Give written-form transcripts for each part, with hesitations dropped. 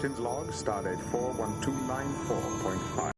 Captain's log, stardate 41294.5.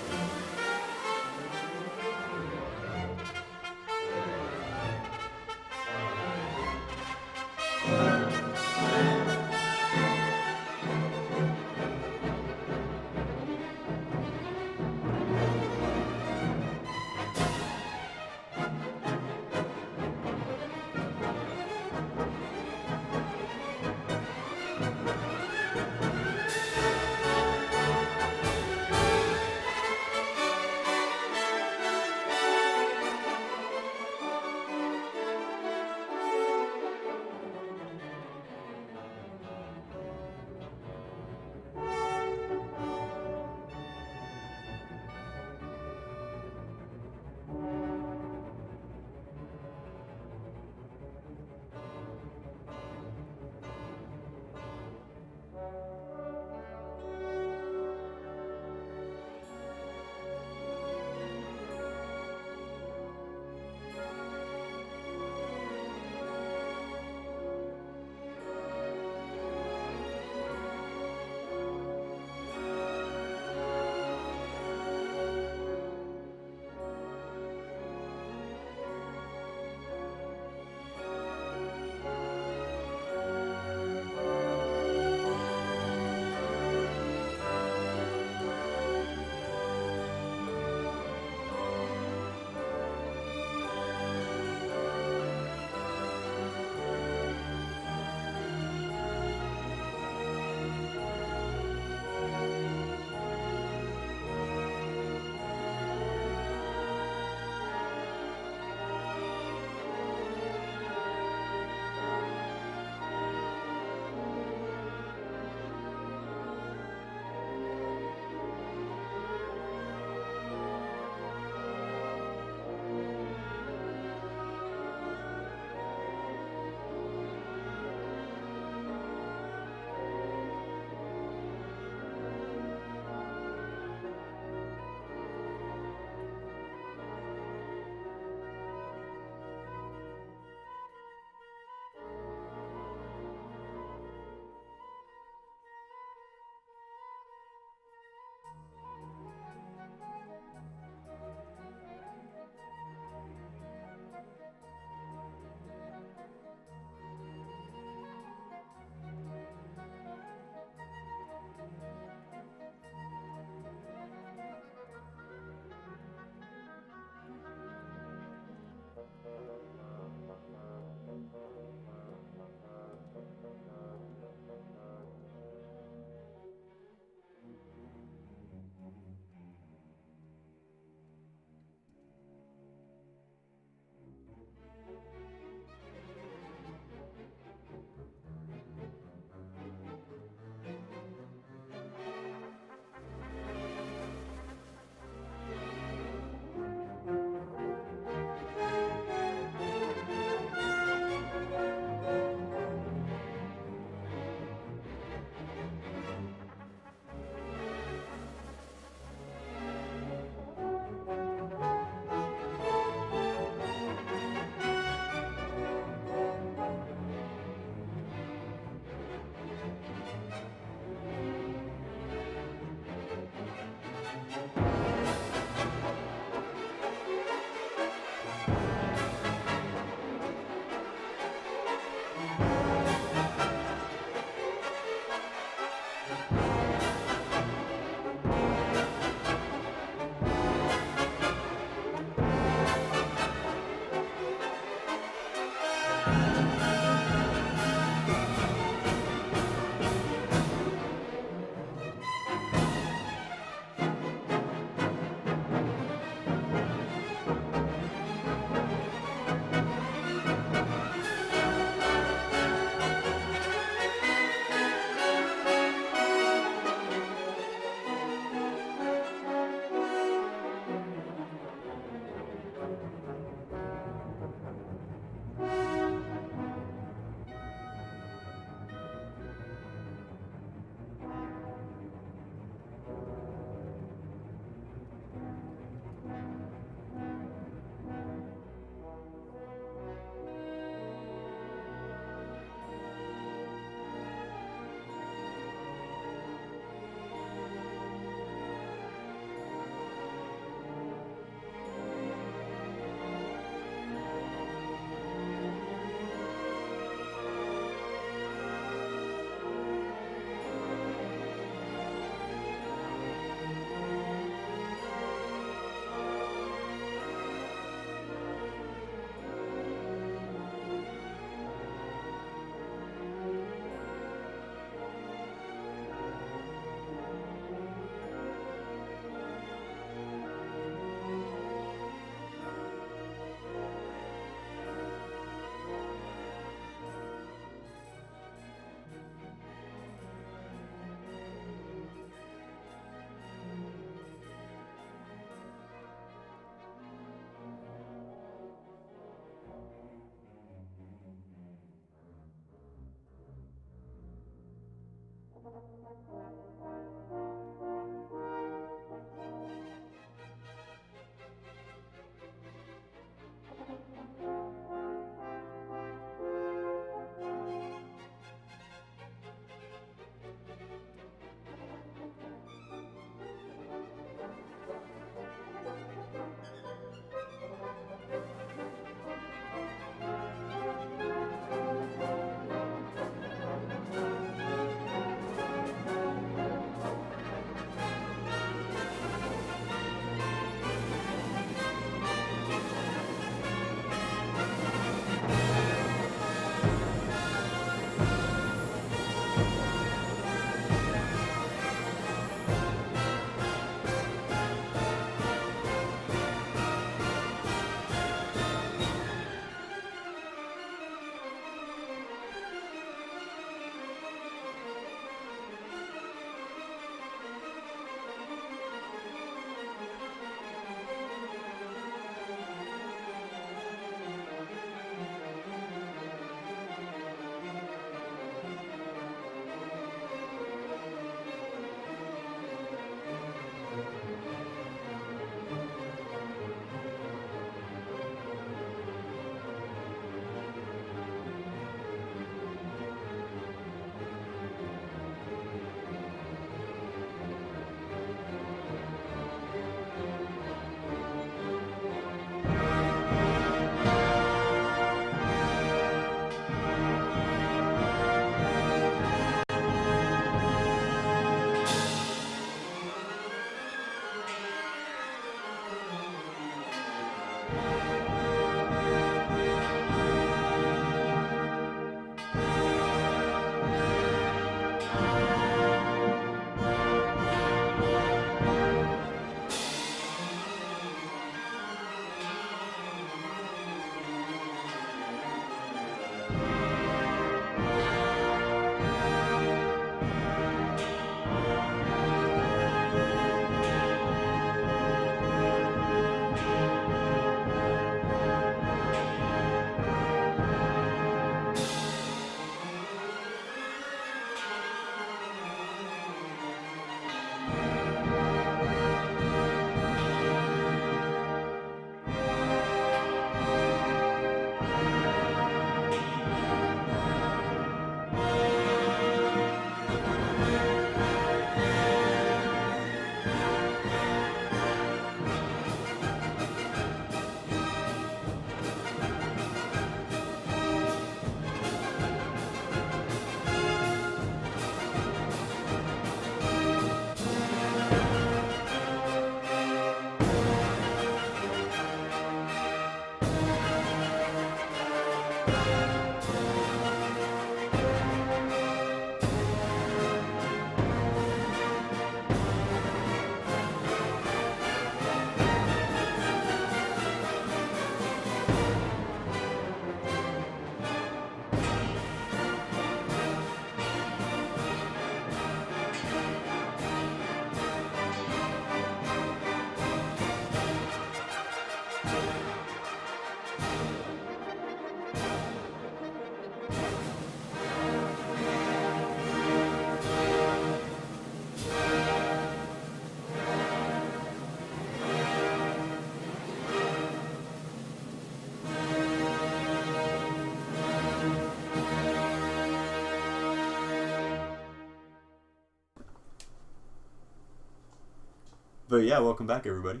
But yeah, welcome back, everybody.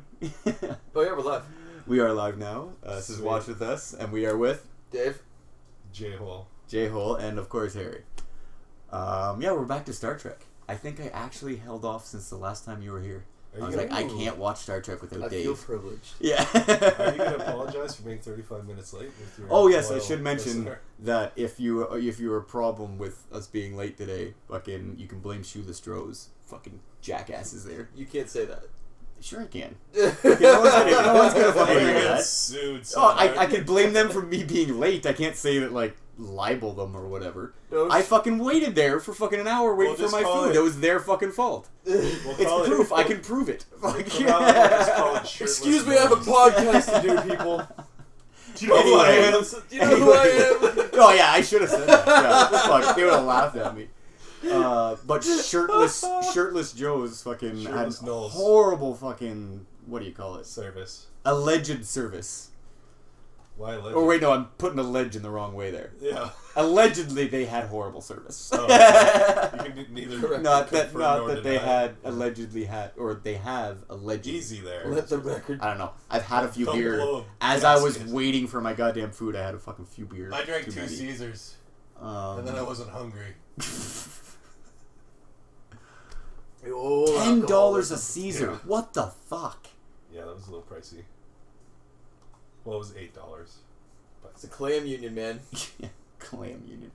Oh yeah, we're live. We are live now. This is Watch With Us, and we are with Dave, J-Hole, and of course Harry. Yeah, we're back to Star Trek. I think I actually held off since the last time you were here. I was like, I can't watch Star Trek without Dave. I feel privileged. Yeah. Are you going to apologize for being 35 minutes late? With your oh yes, I should mention listener? that if you were a problem with us being late today, fucking you can blame Shoeless Droz. Fucking jackasses there. You can't say that. Sure I can. No one's gonna find me for that. Sued I could blame them for me being late. I can't say that, like, libel them or whatever. No, I fucking waited there for fucking an hour waiting for my food. It was their fucking fault. It's proof. I can prove it. Excuse me, I have a podcast to do, people. Do you know who I am? Do you know who I am? Oh yeah, I should have said that. Yeah, fuck, they would have laughed at me. But shirtless Joe's fucking Shirtless had Knowles. horrible fucking, what do you call it? Service. Alleged service. Why alleged? Oh wait, no, I'm putting alleged in the wrong way there. Yeah. Allegedly, they had horrible service. Oh, you can neither not that they deny. had allegedly had, or they have alleged. Easy there. Let the record. I don't know. I've had a few Couple beers. of As I was gaskets. waiting for my goddamn food, I had a fucking few beers. I drank too 2 many. Caesars, and then I wasn't hungry. $10 a Caesar. Yeah. What the fuck? Yeah, that was a little pricey. Well, it was $8. But It's a clam union, man. Clam Union.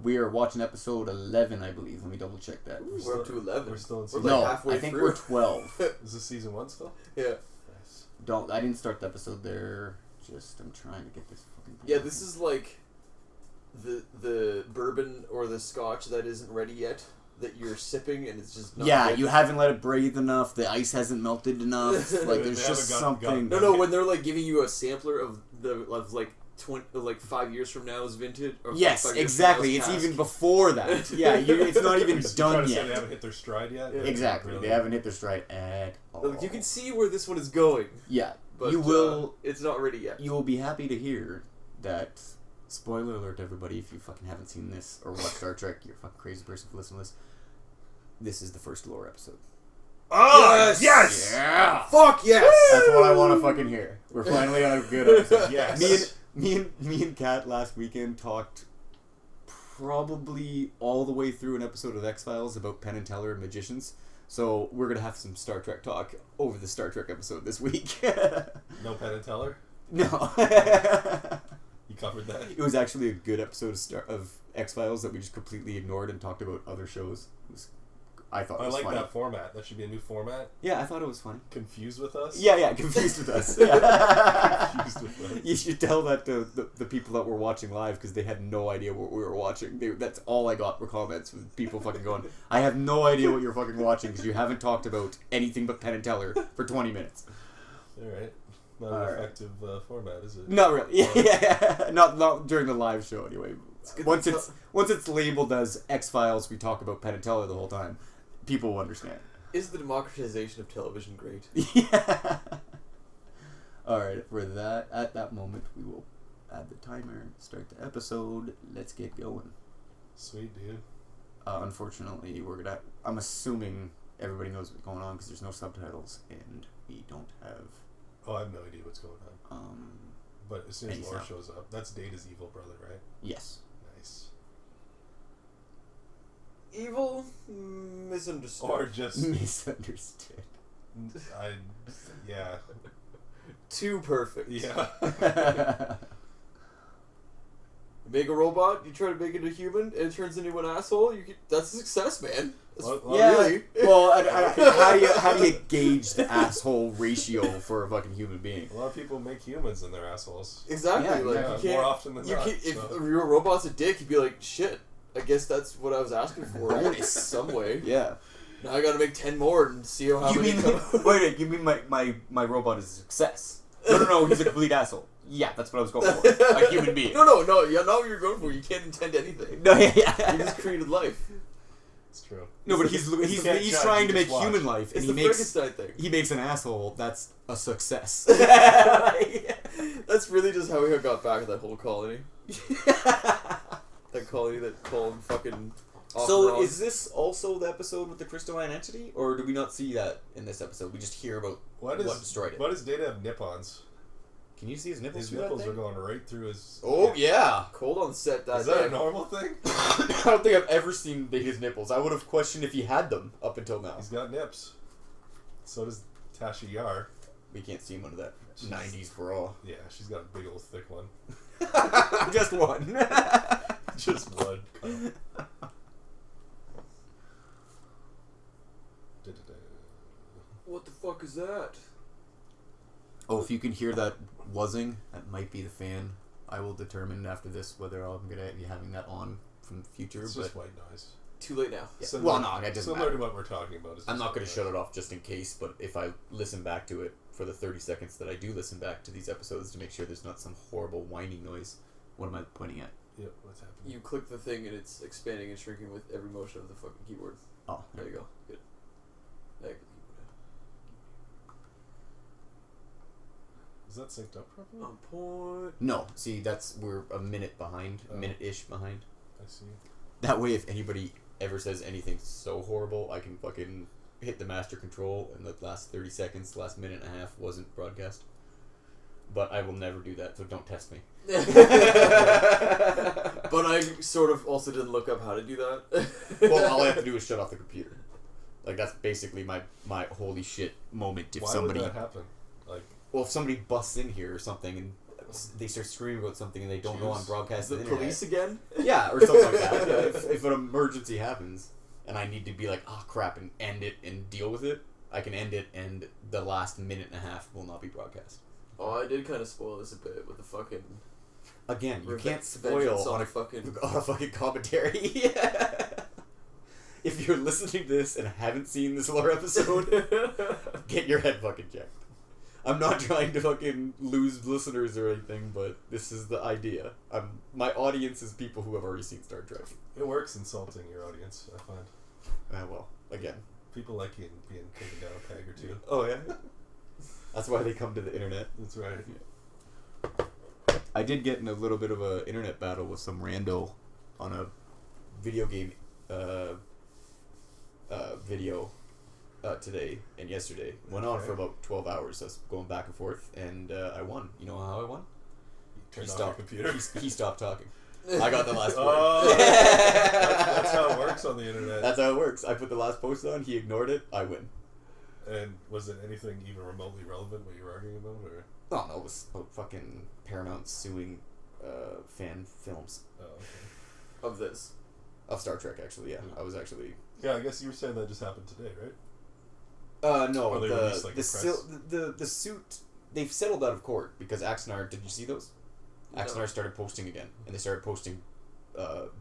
We are watching episode 11, I believe. Let me double check that. We're up to 11. We're still in We're season like No, halfway I think through. we're 12. Is this season 1 still? Yeah. Nice. I didn't start the episode there. I'm trying to get this fucking thing. Yeah, this is like the bourbon or the scotch that isn't ready yet that you're sipping and it's just not Yeah, good. you haven't let it breathe enough. The ice hasn't melted enough. Like, there's They just haven't something. No, when they're like giving you a sampler of like 5 years from now's vintage. Or Yes, 5 years exactly. from It's now's even before that. Yeah, it's not even You're trying done to say yet. they haven't hit their stride yet? Yeah. Exactly. Really? They haven't hit their stride at all. Like, you can see where this one is going, Yeah. but You will. it's not ready yet. You will be happy to hear that. Spoiler alert, everybody! If you fucking haven't seen this or watched Star Trek, you're a fucking crazy person for listening to this. This is the first lore episode. Oh, yes! Yeah. Fuck yes! That's what I want to fucking hear. We're finally on a good episode. Yes. Me and Kat last weekend talked probably all the way through an episode of X-Files about Penn and Teller and magicians. So we're going to have some Star Trek talk over the Star Trek episode this week. No Penn and Teller? No. You covered that? It was actually a good episode of X-Files that we just completely ignored and talked about other shows. I thought it was funny. that format. That should be a new format. Yeah, I thought it was funny. Confused with us? Yeah, confused with us. Confused with us. You should tell that to the people that were watching live because they had no idea what we were watching. That's all I got were comments from people fucking going, I have no idea what you're fucking watching because you haven't talked about anything but Penn and Teller for 20 minutes. Alright. Not an effective format, is it? Not really. Yeah. Not during the live show anyway. Once it's labeled as X-Files, we talk about Penn and Teller the whole time. People will understand. Is the democratization of television great? Yeah. Alright, for that, at that moment, we will add the timer, start the episode, let's get going. Sweet, dude. Unfortunately, I'm assuming everybody knows what's going on because there's no subtitles, and we don't have... Oh, I have no idea what's going on. But as soon as Laura shows up, that's Data's evil brother, right? Yes. Nice. Evil? Misunderstood. Or just... Misunderstood. Yeah. Too perfect. Yeah. Make a robot, you try to make it a human, and it turns into an asshole. That's a success, man. Well, yeah. Really. Well, how do you gauge the asshole ratio for a fucking human being? A lot of people make humans and they're assholes. Exactly. Yeah, like yeah. you can't. More often than not. If So. your robot's a dick, you'd be like, shit. I guess that's what I was asking for. Bonus. Some way. Yeah. Now I gotta make 10 more and see how many come. Wait, you mean my robot is a success? No, he's a complete asshole. Yeah, that's what I was going for. A human being. No, yeah, not what you're going for. You can't intend anything. No, yeah. You just created life. It's true. No, but You he's can't judge, trying you to make just watch. human life, and It's he the makes Frankenstein thing. he makes an asshole. That's a success. That's really just how we got back at that whole colony. That colony that called fucking So is this also the episode with the crystalline entity, or do we not see that in this episode? We just hear about what destroyed it. Why does Data have nip-ons? Can you see his nipples? His nipples are going right through his... Oh, yeah. Cold on set that Is that a normal thing? I don't think I've ever seen his nipples. I would have questioned if he had them up until now. He's got nips. So does Tasha Yar. We can't see him under that 90s bra. Yeah, she's got a big old thick one. Just one. Just one. What the fuck is that? Oh, if you can hear that wuzzing, that might be the fan. I will determine after this whether I'm going to be having that on from the future. It's just white noise. Too late now. Yeah. Well, no, it doesn't similar matter. to what we're talking about. I'm not going to shut it off just in case, but if I listen back to it for the 30 seconds that I do listen back to these episodes to make sure there's not some horrible whining noise, what am I pointing at? Yep, what's happening? You click the thing and it's expanding and shrinking with every motion of the fucking keyboard. Oh, there you go. Good. Is that synced up properly? On point. No, see, we're a minute behind, a minute-ish behind. I see. That way, if anybody ever says anything so horrible, I can fucking hit the master control and the last 30 seconds, the last minute and a half wasn't broadcast. But I will never do that, so don't test me. But I sort of also didn't look up how to do that. Well, all I have to do is shut off the computer. Like, that's basically my holy shit moment. If Why somebody would that happen? Like, well, if somebody busts in here or something and they start screaming about something and they don't know on broadcast the police again? Yeah, or something like that. Yeah, if an emergency happens and I need to be like, oh crap, and end it and deal with it, I can end it and the last minute and a half will not be broadcast. Oh, I did kind of spoil this a bit with the fucking... Again, you can't spoil on a fucking commentary. If you're listening to this and haven't seen this lore episode, get your head fucking checked. I'm not trying to fucking lose listeners or anything, but this is the idea. My audience is people who have already seen Star Trek. It works insulting your audience, I find. Well, again. People like you being taken down a peg or two. Oh, yeah? That's why they come to the internet. That's right. Yeah. I did get in a little bit of an internet battle with some rando on a video game video today and yesterday. Went on for about 12 hours. I was going back and forth, and I won. You know how I won? Turned off your computer. He stopped talking. I got the last word. Oh, that's how it works on the internet. That's how it works. I put the last post on. He ignored it. I win. And was it anything even remotely relevant what you were arguing about, or? Oh no, it was about fucking Paramount suing fan films. Oh, okay. Of this. Of Star Trek, actually. Yeah, I was actually. Yeah, I guess you were saying that just happened today, right? No, or they released, like, the suit, they've settled out of court because Axanar, did you see those? No. Axanar started posting again, and they started posting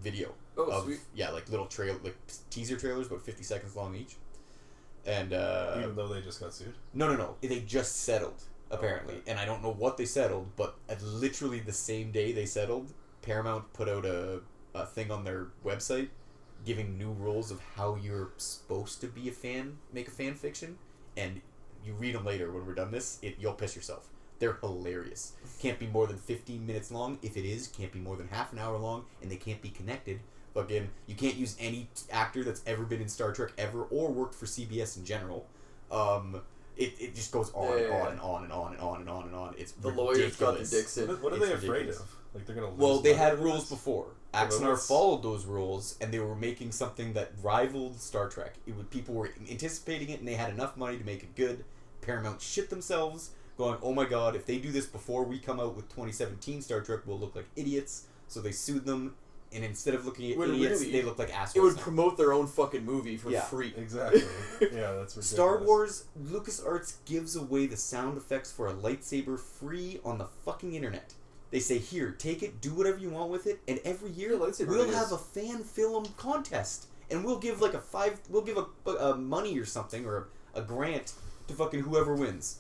video. Oh, sweet. Yeah, like little like teaser trailers, about 50 seconds long each. And even though they just got sued? No. They just settled, apparently. And I don't know what they settled, but at literally the same day they settled, Paramount put out a thing on their website giving new rules of how you're supposed to be make a fan fiction, and you read them later when we're done this, you'll piss yourself. They're hilarious. Can't be more than 15 minutes long. If it is, can't be more than half an hour long, and they can't be connected. Again, you can't use any actor that's ever been in Star Trek ever or worked for CBS in general. It just goes on and on and on and on and on and on and on. It's the ridiculous. lawyers got the dicks in. What are they afraid of? Like they're gonna lose. Well, they had money? rules before. Axanar followed those rules, and they were making something that rivaled Star Trek. People were anticipating it, and they had enough money to make it good. Paramount shit themselves, going, "Oh my god, if they do this before we come out with 2017 Star Trek, we'll look like idiots." So they sued them. And instead of looking at idiots, they look like assholes. It would now. promote their own fucking movie for free. Exactly. Yeah, that's ridiculous. Star Wars, LucasArts gives away the sound effects for a lightsaber free on the fucking internet. They say, here, take it, do whatever you want with it, and every year we'll have a fan film contest. And we'll give like a money or something, or a grant to fucking whoever wins.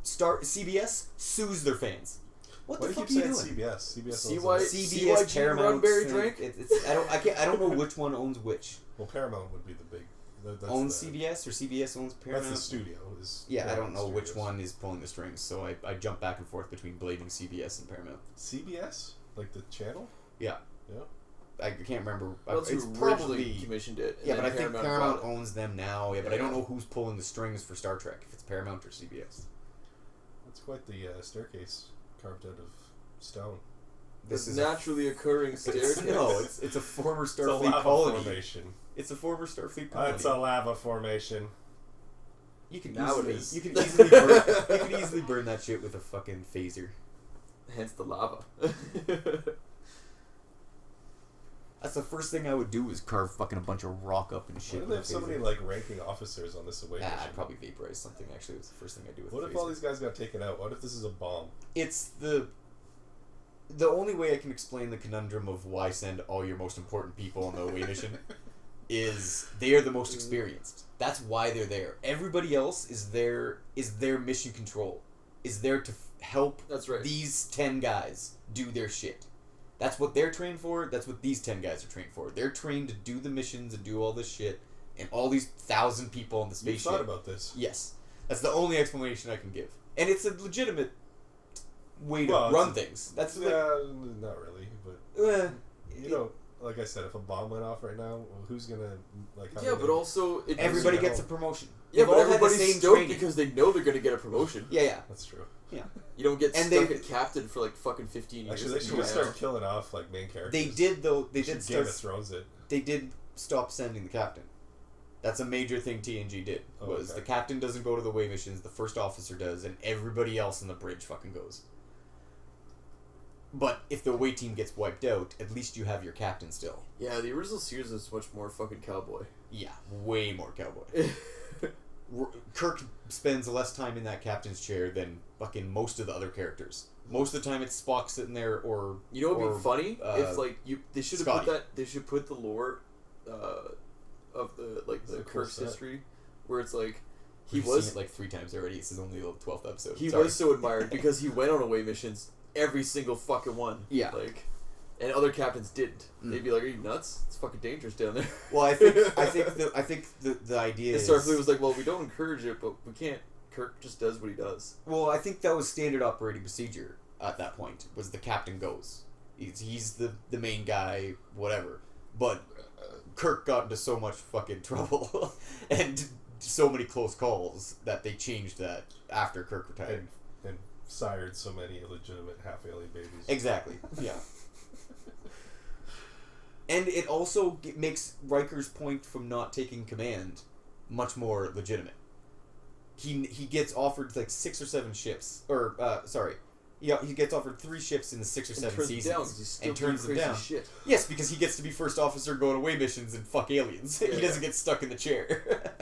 CBS sues their fans. What the fuck are you doing? CBS. CBS, Paramount, Runberry drink. I don't know which one owns which. Well, Paramount would be the big. Owns CBS or CBS owns Paramount. That's the studio. Yeah, I don't know which one is pulling the strings, so I jump back and forth between blaming CBS and Paramount. CBS, like the channel. Yeah. Yeah. I can't remember. Well, that's it's who probably originally commissioned it. And yeah, but I then think bought Paramount it. owns them now. Yeah, but I don't know who's pulling the strings for Star Trek. If it's Paramount or CBS. That's quite the staircase carved out of stone. This is naturally occurring staircase. No, it's a former It's a Starfleet lava colony. formation. It's a former Starfleet colony. It's a lava formation. You can Now easily, it is. you can easily burn, you can easily burn that shit with a fucking phaser. Hence the lava. That's the first thing I would do is carve fucking a bunch of rock up and shit. Why do they have so many like ranking officers on this away mission? I'd probably vaporize something. Actually, it was the first thing I do with. What a if phaser. all these guys got taken out? What if this is a bomb? It's the only way I can explain the conundrum of why send all your most important people on the away mission is they are the most experienced. That's why they're there. Everybody else is their mission control. Is there to help That's right. these 10 guys do their shit. That's what they're trained for. That's what these 10 guys are trained for. They're trained to do the missions and do all this shit. And all these 1,000 people on the spaceship. You thought about this. Yes. That's the only explanation I can give. And it's a legitimate way to run things. That's not really, but you know, like I said, if a bomb went off right now, who's gonna like? Yeah, but also everybody gets a promotion. Yeah, They've but all had the everybody's same stoked training. because they know they're gonna get a promotion. Yeah, that's true. Yeah, you don't get and stuck at captain for like fucking 15 years. Actually, they should start killing off like main characters. They did though. They did start. Game of Thrones it. They did stop sending the captain. That's a major thing TNG did. Was the captain doesn't go to the way missions, the first officer does, and everybody else on the bridge fucking goes. But if the away team gets wiped out, at least you have your captain still. Yeah, the original series is much more fucking cowboy. Yeah, way more cowboy. Kirk spends less time in that captain's chair than fucking most of the other characters. Most of the time it's Spock sitting there, or you know what'd be funny if like they should have put Scotty. that. They should put the lore of the the Kirk's history, where it's like We've seen it like 3 times already. This is only the 12th episode. He was so admired because he went on away missions every single fucking one. Yeah. And other captains didn't. They'd be like, "Are you nuts? It's fucking dangerous down there." Well, I think the idea is Starfleet was like, "Well, we don't encourage it, but we can't." Kirk just does what he does. Well, I think that was standard operating procedure at that point. Was the captain goes. He's the main guy, whatever. But Kirk got into so much fucking trouble and so many close calls that they changed that after Kirk retired. And sired so many illegitimate half-alien babies. Exactly. Yeah. And it also makes Riker's point from not taking command much more legitimate. He gets offered like 6 or 7 ships, or he gets offered 3 ships in the 6 or 7 seasons, and turns them down. Shit. Yes, because he gets to be first officer going away missions and fuck aliens. He doesn't get stuck in the chair.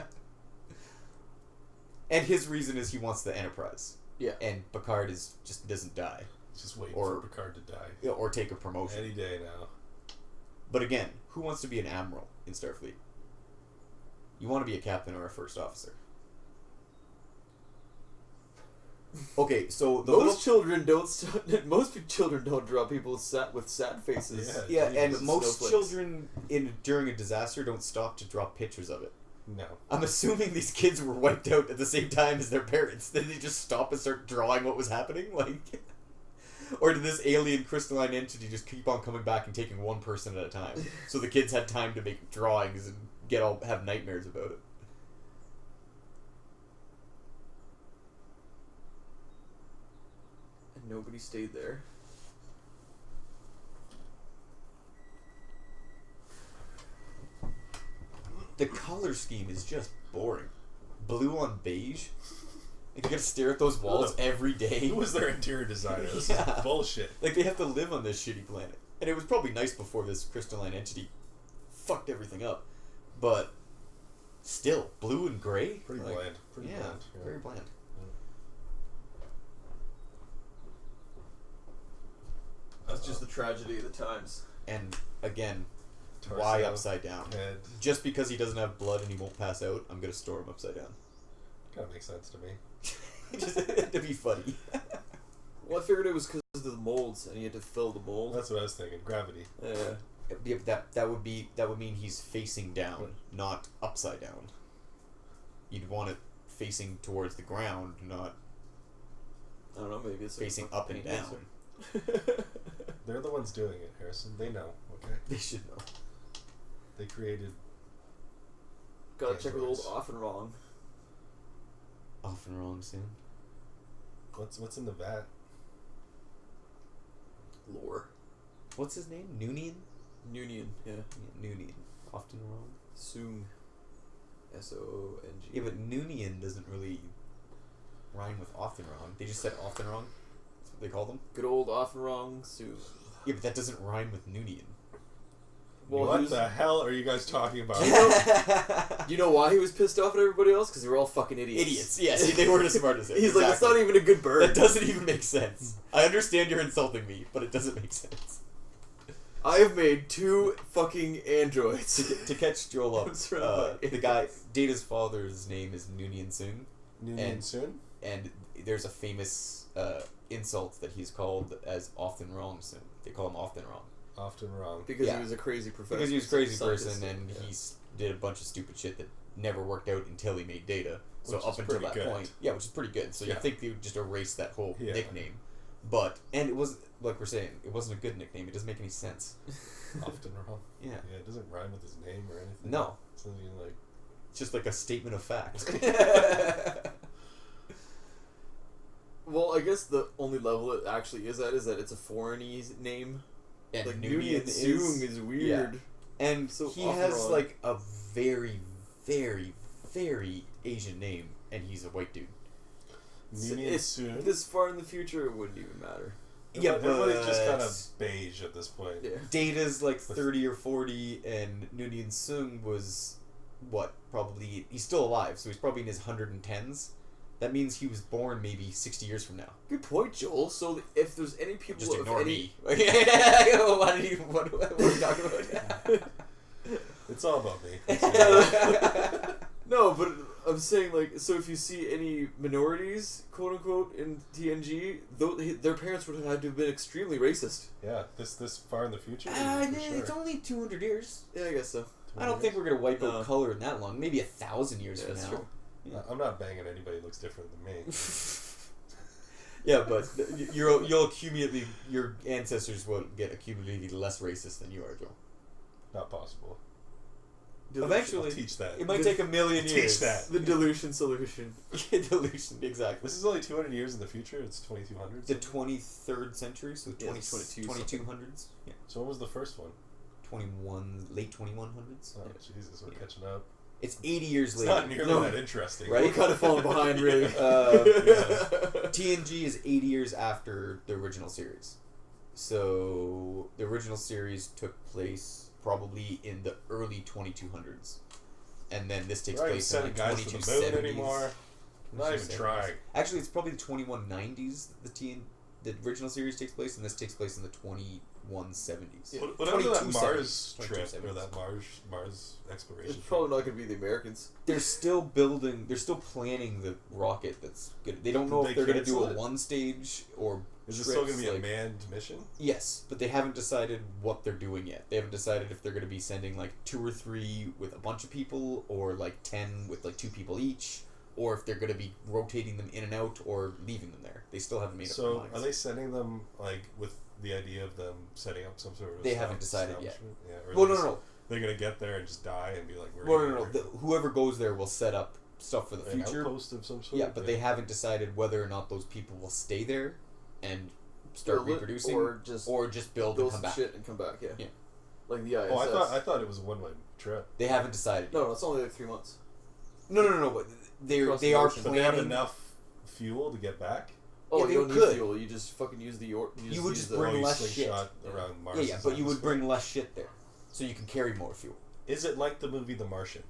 And his reason is he wants the Enterprise. Yeah. And Picard just doesn't die. Just waiting for Picard to die. Or take a promotion. Any day now. But again, who wants to be an admiral in Starfleet? You want to be a captain or a first officer. Okay, so most children don't draw people with sad faces. Yeah, and most children during a disaster don't stop to draw pictures of it. No. I'm assuming these kids were wiped out at the same time as their parents. Did they just stop and start drawing what was happening? Or did this alien crystalline entity just keep on coming back and taking one person at a time? So the kids had time to make drawings and have nightmares about it. And nobody stayed there. The color scheme is just boring. Blue on beige. Like you gotta stare at those walls every day. Who was their interior designer? This is bullshit. Like they have to live on this shitty planet. And it was probably nice before this crystalline entity fucked everything up. But still, blue and gray? Pretty bland. Pretty bland. Yeah, very bland. That's just the tragedy of the times. And again, Torso, why upside down? Head. Just because he doesn't have blood and he won't pass out, I'm gonna store him upside down. Kind of makes sense to me. Just to be funny. Well, I figured it was because of the molds, and you had to fill the mold. That's what I was thinking. Gravity. Yeah. That would mean he's facing down, not upside down. You'd want it facing towards the ground, not. I don't know. Maybe it's facing up and down. They're the ones doing it, Harrison. They know. Okay. They should know. They created. Gotta check with old Androids. Off and Wrong. Off and wrong soon. What's in the vat? Lore. What's his name? Noonian? Union, yeah. Yeah, Noonian. Often wrong. Soong. S-O-O-N-G. Yeah, but Noonian doesn't really rhyme with often wrong. They just said often wrong. That's what they call them. Good old Off and Wrong Soong. Yeah, but that doesn't rhyme with Noonian. Well, What the hell are you guys talking about? You know why he was pissed off at everybody else? Because they were all fucking idiots. Idiots. Yes, they weren't as smart as him. He's like, it's not even a good bird. That doesn't even make sense. I understand you're insulting me, but it doesn't make sense. I have made 2 fucking androids. To catch Joel up, I'm surrounded by the guy, Data's father's name is Noonian Soong, Noonian soon? and there's a famous insult that he's called as often wrong Soong. They call him often wrong. Often wrong. Because Yeah. he was a crazy professor. Because he was a crazy scientist, person, and yeah. he did a bunch of stupid shit that never worked out until he made Data. So Which up is until pretty that good. point, yeah, which is pretty good. So you Yeah. think they would just erase that whole Yeah. nickname, and it was like we're saying, it wasn't a good nickname. It doesn't make any sense. Often wrong. Yeah, Yeah, it doesn't rhyme with his name or anything. no, It's something like. it's just like a statement of fact. Well, I guess the only level it actually is at is that it's a foreign name. And Like Noonian Noonian Soong is weird. Yeah. And So he often has wrong. like a very, very, very Asian name, and he's a white dude. Noonian It's soon? this far in the future, it wouldn't even matter. Yeah, Everybody's just kind but- of beige at this point. Yeah. Data's like 30 or 40, and Noonian Soong was, what, probably, he's still alive, so he's probably in his 110s. That means he was born maybe 60 years from now. Good point, Joel. So if there's any people, Just if ignore any, me. What are you talking about? It's all about me. No, but I'm saying, like, so if you see any minorities, quote unquote, in TNG, their parents would have had to have been extremely racist. Yeah, this far in the future. for It's sure. only 200 years. Yeah, I guess so. I don't think we're going to wipe No. out color in that long. Maybe 1,000 years Yeah, from that's now. true. Yeah. I'm not banging anybody who looks different than me. Yeah, but you'll accumulatively, your ancestors will get accumulatively less racist than you are, Joe. Not possible. Eventually, I'll teach that. it might take a million Teach years. that. The dilution solution. Delusion, exactly. This is only 200 years in the future. It's 2200. The 23rd century, so Yeah, 2200s. Yeah, So what was the first one? late 2100s. Oh Jesus, we're catching up. It's 80 years It's later. not nearly No. that interesting. Right? We're kind of falling behind, really. TNG is 80 years after the original series. So the original series took place probably in the early 2200s. And then this takes Right, place in sending like guys to the moon 2270s. anymore. I'm not even 2270s. trying. Actually, it's probably the 2190s the original series takes place, and this takes place in the 2170s. Yeah. Whatever that 2270s. Mars trip 2270s. or that Mars exploration. It's probably not going to be the Americans. They're still planning the rocket that's good. They don't know Did if they they're going to do cancel a it? one stage or Is this still going to trips, be like- a manned mission? Yes, but they haven't decided what they're doing yet. They haven't decided if they're going to be sending like 2 or 3 with a bunch of people, or like 10 with like 2 people each, or if they're going to be rotating them in and out or leaving them there. They still haven't made up their So minds. are they sending them like with the idea of them setting up some sort of? They haven't decided yet. establishment? Yeah. Or Well, they're no, just- no, They're gonna get there and just die and be like, we're no. here. Whoever goes there will set up stuff for the An future. outpost of some sort. Yeah, but they haven't decided whether or not those people will stay there and start Build it, reproducing, or just build and build come some back. shit and come back. Yeah. Yeah. Like the ISS. Oh, I thought it was a one-way trip. They haven't decided. No, it's only like 3 months. No. But they Across they the are ocean. But they have planning. enough fuel to get back. Oh, Yeah, you they don't could. need fuel. You just fucking use the You would just use bring Or you less slingshot shit. around Mars. Yeah, but you would bring less shit there, so you can carry more fuel. Is it like the movie The Martian?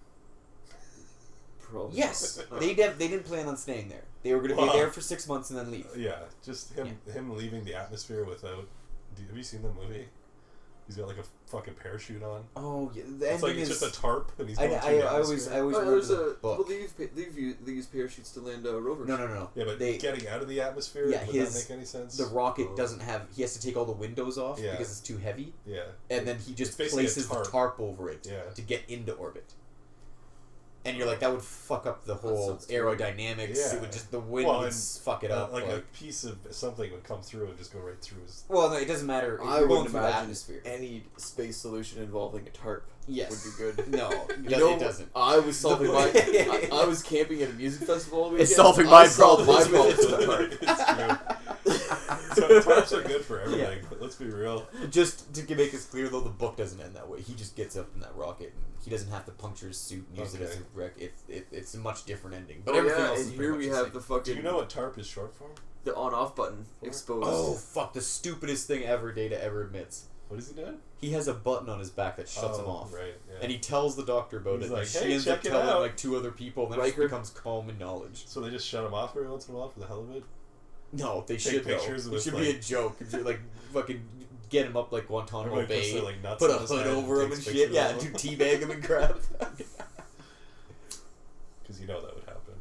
Probably. Yes, they didn't plan on staying there. They were going to Wow. be there for 6 months and then leave. Yeah, just him leaving the atmosphere without. Have you seen the movie? He's got like a fucking parachute on. Oh yeah, the It's like ending it's is. just a tarp, and he's I, going I, through the I always atmosphere. remember there's the a book. well, they use parachutes to land rovers. No. Yeah, but they, getting out of the atmosphere, Yeah, would his- that make any sense? the rocket Oh. doesn't have. He has to take all the windows off Yeah. because it's too heavy, Yeah. and then he just It's basically a places the tarp over it Yeah. to get into orbit. And you're like, that would fuck up the whole sounds terrible. aerodynamics. Yeah. It would just, the wind Well, would and, fuck it up. like a piece of something would come through and just go right through his. Well, no, it doesn't matter. I You're going wouldn't through the imagine atmosphere. any space solution involving a tarp Yes. would be good. No, You it doesn't. I was solving my. I was camping at a music festival all weekend. It's solving I my solved problems my with problems it. with a tarp. It's true. Tarps are good for everything. But let's be real. Just to make this clear, though, the book doesn't end that way. He just gets up in that rocket, and he doesn't have to puncture his suit and use it as a wreck. It's a much different ending. But Oh everything yeah, else and is here pretty we much have the the same. fucking. Do you know what tarp is short for? The on-off button exposed. Oh, fuck, the stupidest thing ever Data ever admits. What is he doing? He has a button on his back that shuts him off. Right. Yeah. And he tells the doctor about He's it. like, And she "Hey, ends up check it telling out." like 2 other people, and then it Riker. just becomes calm and knowledge. So they just shut him off every once in a while for the hell of it. No, they Take should pictures though. It with, should like- be a joke. It should, like fucking get him up like Guantanamo Everybody puts Bay, their, like, nuts put a on his hood head and over him and takes shit. pictures Yeah, of do him. teabag him and crap. Because you know that would happen.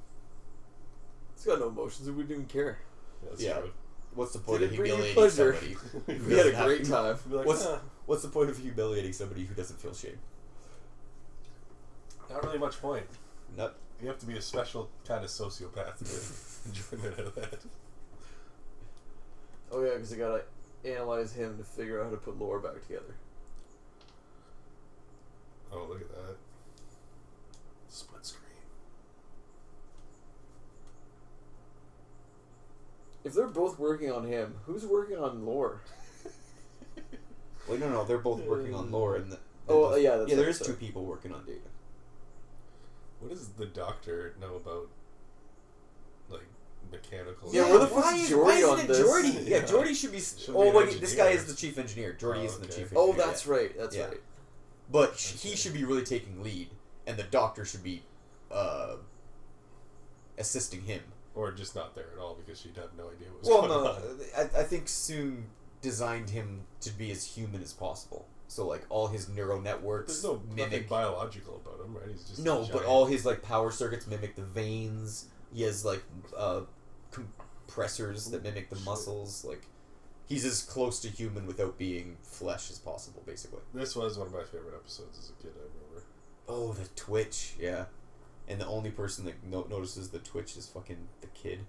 It's got no emotions. We didn't care. Yeah, that's Yeah. true. What's the point Did of it bring you humiliating pleasure? somebody? who We had a doesn't great have- time. Be like, What's "Huh, what's the point of humiliating somebody who doesn't feel shame? not really much point. Not You have to be a special kind of sociopath to enjoy it out of that. Oh yeah, because I gotta analyze him to figure out how to put lore back together. Oh, look at that. Split screen. If they're both working on him, who's working on lore? Wait, no, they're both working on lore, and Oh, yeah, that's yeah. There right, is 2 sorry. people working on Data. What does the doctor know about, like, mechanical? Yeah, where the fuck's why Geordi isn't on it this? Geordi? Yeah. Yeah, Geordi should be. Should Oh be an wait, this guy engineer. is the chief engineer. Geordi Oh, isn't the okay. chief Oh, engineer. that's right. That's Yeah. right. But Okay. he should be really taking lead, and the doctor should be assisting him. Or just not there at all because she'd have no idea what was Well, going no, on. I think Soong designed him to be as human as possible. So like all his neural networks There's no nothing mimic. biological about him, right? He's just No, a but giant- all his like power circuits mimic the veins. He has like compressors that mimic the Shit. muscles. Like he's as close to human without being flesh as possible, basically. This was one of my favorite episodes as a kid. I remember. Oh, the twitch, yeah. And the only person that notices the twitch is fucking the kid.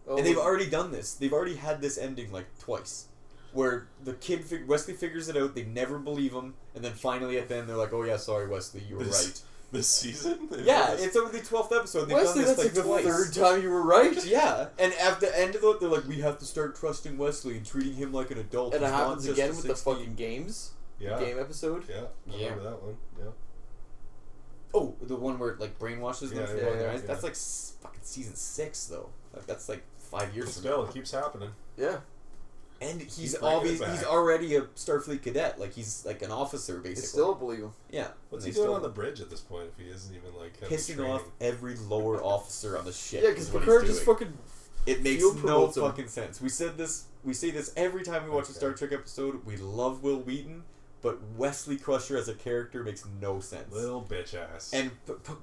Oh, And they've already done this. They've already had this ending like twice, where the kid Wesley figures it out. They never believe him, and then finally at the end they're like, "Oh yeah, sorry Wesley, you were right." This season? They've Yeah, done this? it's only the 12th episode. They've Wesley, done this that's like like the twice. third time you were right. Yeah, and at the end of it, they're like, "We have to start trusting Wesley and treating him like an adult." And it He's not happens just again a with the 16." fucking games. Yeah. Game episode. Yeah. I Yeah. remember that one. Yeah. Oh, the one where it like brainwashes them Yeah, for yeah, blowing their yeah, eyes. yeah. That's like fucking season 6 though. Like, that's like 5 years from Still, now. it keeps happening. Yeah. And he's He's bringing it obvious. back. He's already a Starfleet cadet. Like he's like an officer I basically. still believe him. Yeah. What's and he they doing still- on the bridge at this point if he isn't even like having Pissing training? off every lower officer on the ship. Yeah, because is what Picard he's just doing. fucking. It makes field no promotes him. fucking sense. We said this. We say this every time we watch a Okay. Star Trek episode. We love Will Wheaton, but Wesley Crusher as a character makes no sense. Little bitch ass. And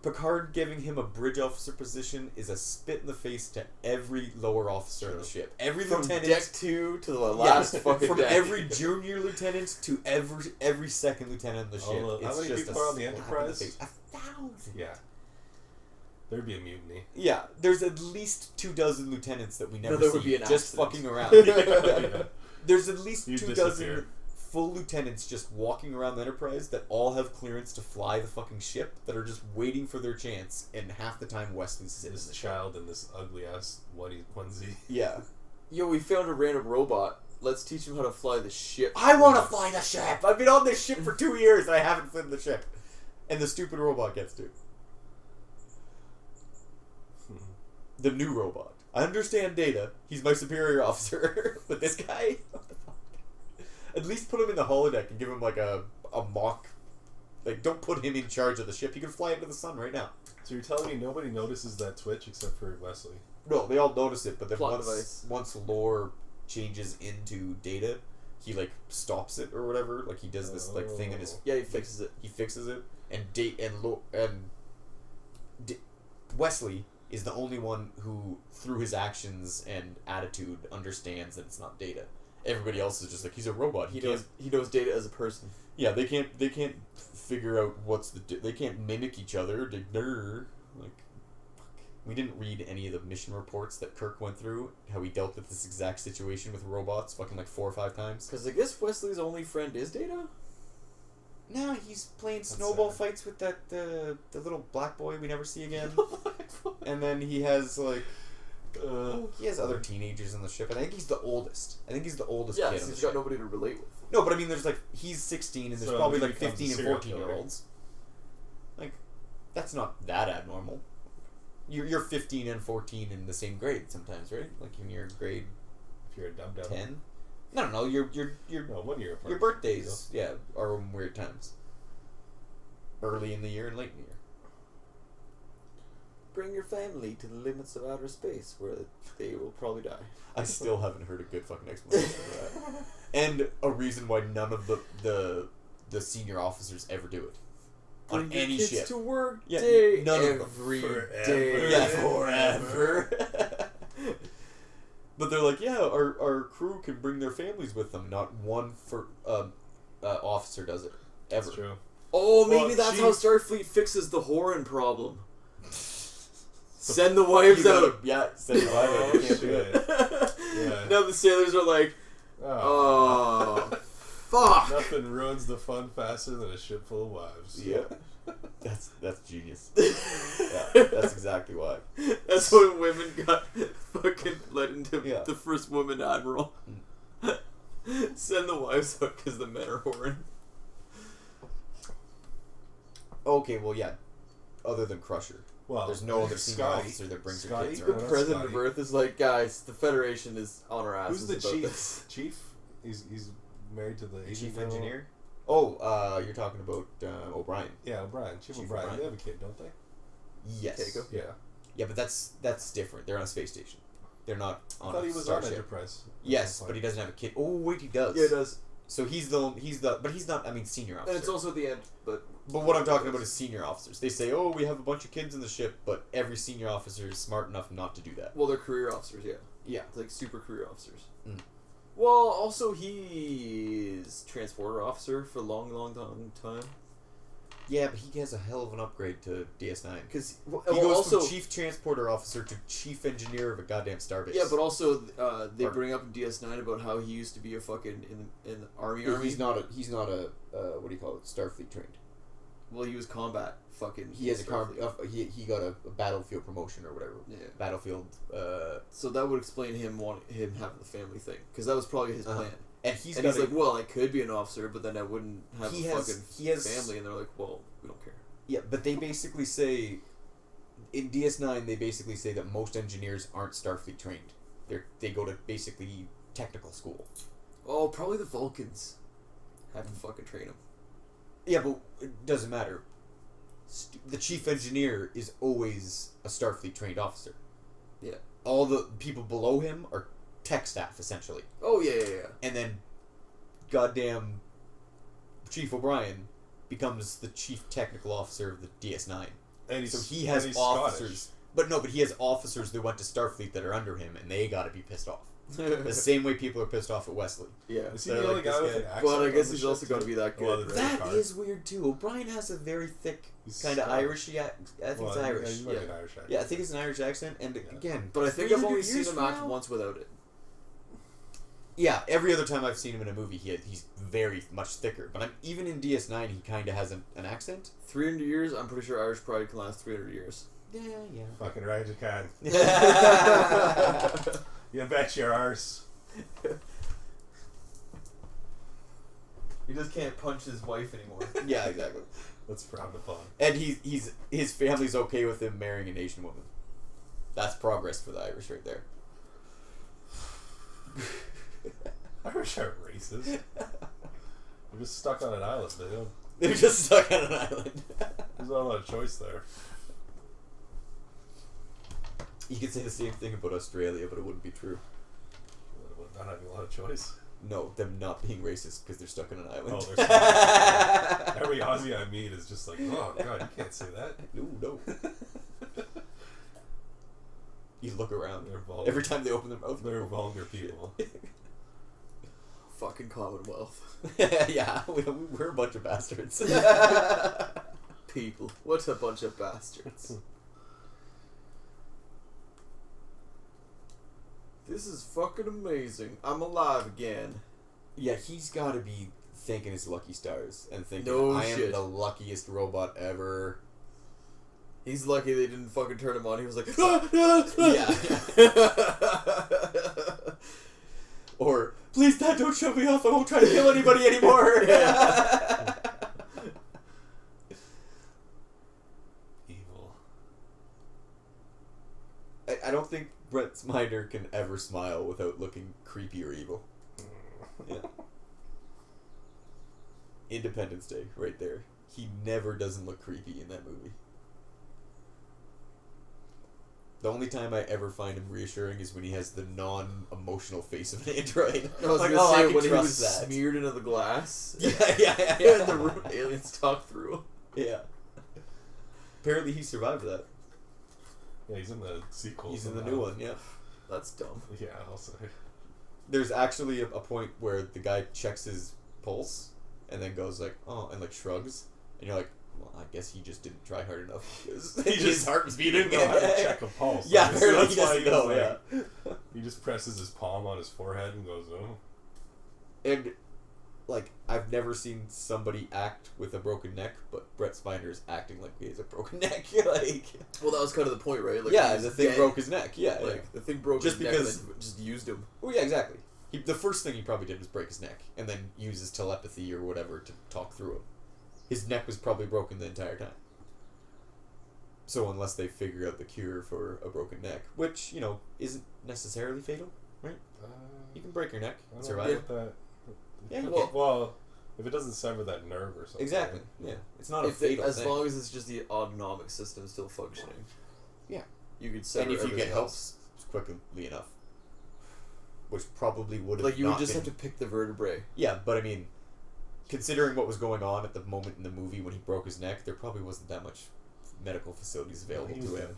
Picard giving him a bridge officer position is a spit in the face to every lower officer on the True. ship. Every From lieutenant, deck 2 to the last fucking from deck. every junior lieutenant to every second lieutenant on the ship. How It's many just people a are on the slap in Enterprise? face. 1,000. Yeah. There'd be a mutiny. Yeah, there's at least 24 lieutenants that we never there see would be an just accident. fucking around. Yeah. There's at least You'd 24 disappear. full lieutenants just walking around the Enterprise that all have clearance to fly the fucking ship that are just waiting for their chance, and half the time Wesley's sitting in This the ship. child in this ugly ass onesie. Yeah. Yo, we found a random robot. Let's teach him how to fly the ship. I want to fly the ship! I've been on this ship for 2 years and I haven't flown the ship. And the stupid robot gets to. The new robot. I understand Data. He's my superior officer. But this guy? What the fuck? At least put him in the holodeck and give him like a mock. Like, don't put him in charge of the ship. He can fly into the sun right now. So you're telling me nobody notices that twitch except for Wesley? No, they all notice it, but then Plot device. once lore changes into Data, he like stops it or whatever. Like he does this like thing in his. Yeah, he fixes it. He fixes it, and Wesley is the only one who, through his actions and attitude, understands that it's not Data. everybody else is just like, he's a robot. He knows Data as a person. Yeah, they can't figure out they can't mimic each other. Like, fuck. We didn't read any of the mission reports that Kirk went through, how he dealt with this exact situation with robots fucking like 4 or 5 times. Because I guess Wesley's only friend is Data? No, he's playing snowball fights with that the little black boy we never see again. And then he has like he has other teenagers in the ship. I think he's the oldest. I think he's the oldest kid on the he's ship. got nobody to relate with. No, but I mean, there's like, he's 16 and there's So probably he like becomes 15 a and serial 14-year-olds. Like, that's not that abnormal. You're 15 and 14 in the same grade sometimes, right? Like in your grade If you're a dumb 10? No, your No, 1 year apart. your birthdays, yeah, are in weird times. Early in the year and late in the year. Bring your family to the limits of outer space, where they will probably die. I still haven't heard a good fucking explanation for that. And a reason why none of the senior officers ever do it. On Bring any your kids ship. to work Yeah, day none of them. every Forever. day. Yeah, forever. But they're like, yeah, our crew can bring their families with them. Not one officer does it. Ever. That's true. Oh, maybe Well, that's how Starfleet fixes the Horan problem. Send the wives out. Yeah, send the wives out. You can't do it. Yeah. Now the sailors are like, oh, fuck. Nothing ruins the fun faster than a ship full of wives. Yeah. That's genius. Yeah, that's exactly why. That's when women got fucking let into Yeah. the first woman admiral. Send the wives out because the men are whoring. Okay, well, yeah. Other than Crusher. Well, There's no other senior Scotty. officer that brings her Scotty? kids The around. president Scotty. of Earth is like, guys, the Federation is on our asses Who's the about chief? this. Chief? He's married to the The Asian chief girl. engineer? Oh, you're talking about O'Brien. Yeah, O'Brien. Chief O'Brien. O'Brien. They have a kid, don't they? Yes. Keiko? Yeah. Yeah, but that's different. They're on a space station. They're not I on thought a he was starship. on Enterprise. Yes, but he doesn't have a kid. Oh wait, he does. Yeah, it does. So he's but he's not. I mean, senior officer. And it's also at the end, but But what I'm talking about is senior officers. They say, oh, we have a bunch of kids in the ship, but every senior officer is smart enough not to do that. well, they're career officers, yeah. Yeah. It's like super career officers. Mm. Well, also he's transporter officer for a long time. Yeah, but he has a hell of an upgrade to DS9. Because He goes also from chief transporter officer to chief engineer of a goddamn starbase. yeah, but also they Or- bring up in DS9 about how he used to be a fucking in the army. He's not a what do you call it? Starfleet trained. Well, he was combat fucking. He has a Starfleet. he got a battlefield promotion or whatever. Yeah. Battlefield. So that would explain him having the family thing, because that was probably his plan. And he's And got he's like, well, I could be an officer, but then I wouldn't have He a has- fucking he has- family. And they're like, well, we don't care. yeah, but they basically say in DS9 they basically say that most engineers aren't Starfleet trained. They go to basically technical school. Oh, probably the Vulcans have to fucking train him. Yeah, but it doesn't matter. The chief engineer is always a Starfleet trained officer. Yeah. All the people below him are tech staff essentially, Oh yeah. and then goddamn Chief O'Brien becomes the chief technical officer of the DS9. And So he has he's officers, but he has officers that went to Starfleet that are under him, and they got to be pissed off. The same way people are pissed off at Wesley. Yeah. Is he They're the only like, guy this with an guy- accent? But I on guess the he's ship, also got to too? be that Well, good. the That card. is weird too. O'Brien has a very thick, He's kind of Scottish. Irish. I think Well, it's Irish. Yeah, he's like Yeah. an Irish accent. Yeah, I think it's an Irish accent, and Yeah. again, But I think I've 300 only seen years him from act now? once without it. Yeah, every other time I've seen him in a movie, he's very much thicker. But even in DS9, he kind of has an accent. 300 years, I'm pretty sure Irish pride can last 300 years. Yeah. Fucking right, you can. You bet your arse. He just can't punch his wife anymore. Yeah, exactly. That's frowned upon. And his family's okay with him marrying an Asian woman. That's progress for the Irish right there. Irish aren't racist. We're just stuck on an island. They're just stuck on an island. There's not a lot of choice there. You could say the same thing about Australia, but it wouldn't be true. Not having a lot of choice. No, them not being racist because they're stuck on an island. Oh, they're stuck. Every Aussie I meet is just like, oh god, you can't say that. No. You look around. They're vulgar. Every time they open their mouth. They're vulgar people. fucking Commonwealth. Yeah, we're a bunch of bastards. People. What a bunch of bastards. This is fucking amazing. I'm alive again. Yeah, he's got to be thanking his lucky stars and thinking, No I shit. am the luckiest robot ever. He's lucky they didn't fucking turn him on. He was like, Yeah. Or, please, Dad, don't shut me off. I won't try to kill anybody anymore. Evil. I don't think Brett Snyder can ever smile without looking creepy or evil. Yeah. Independence Day, right there. He never doesn't look creepy in that movie. The only time I ever find him reassuring is when he has the non-emotional face of an android. I was like, gonna I say can when he trust was that. smeared into the glass. Yeah. And the aliens talk through him. Yeah. Apparently he survived that. Yeah, he's in the sequel. He's in the new one, yeah. That's dumb. Yeah, I'll say. There's actually a point where the guy checks his pulse and then goes like, oh, and like shrugs. And you're like, well, I guess he just didn't try hard enough. His heart was beating. He didn't know how to check a pulse. Yeah, Like, apparently that's he why doesn't goes, know, like, he just presses his palm on his forehead and goes, oh. And, like, I've never seen somebody act with a broken neck, but Brett Spiner's acting like he has a broken neck. Like, Well, that was kind of the point, right? Like, yeah, he the was thing dead. broke his neck. Yeah, Like, yeah. the thing broke Just his because- neck and then just used him. Oh, yeah, exactly. The first thing he probably did was break his neck, and then use his telepathy or whatever to talk through him. His neck was probably broken the entire time. So unless they figure out the cure for a broken neck, which, you know, isn't necessarily fatal, right? You can break your neck I and don't know survive. about that. Yeah, you Well- can. Well, if it doesn't sever that nerve or something. Exactly. Yeah, it's not a If they, fatal as thing. long as it's just the autonomic system still functioning. Yeah. You could sever And if you get everything help else. quickly enough, which probably would have Like, you would not just been, have to pick the vertebrae. Yeah, but I mean, considering what was going on at the moment in the movie when he broke his neck, there probably wasn't that much medical facilities available He to was him. dead.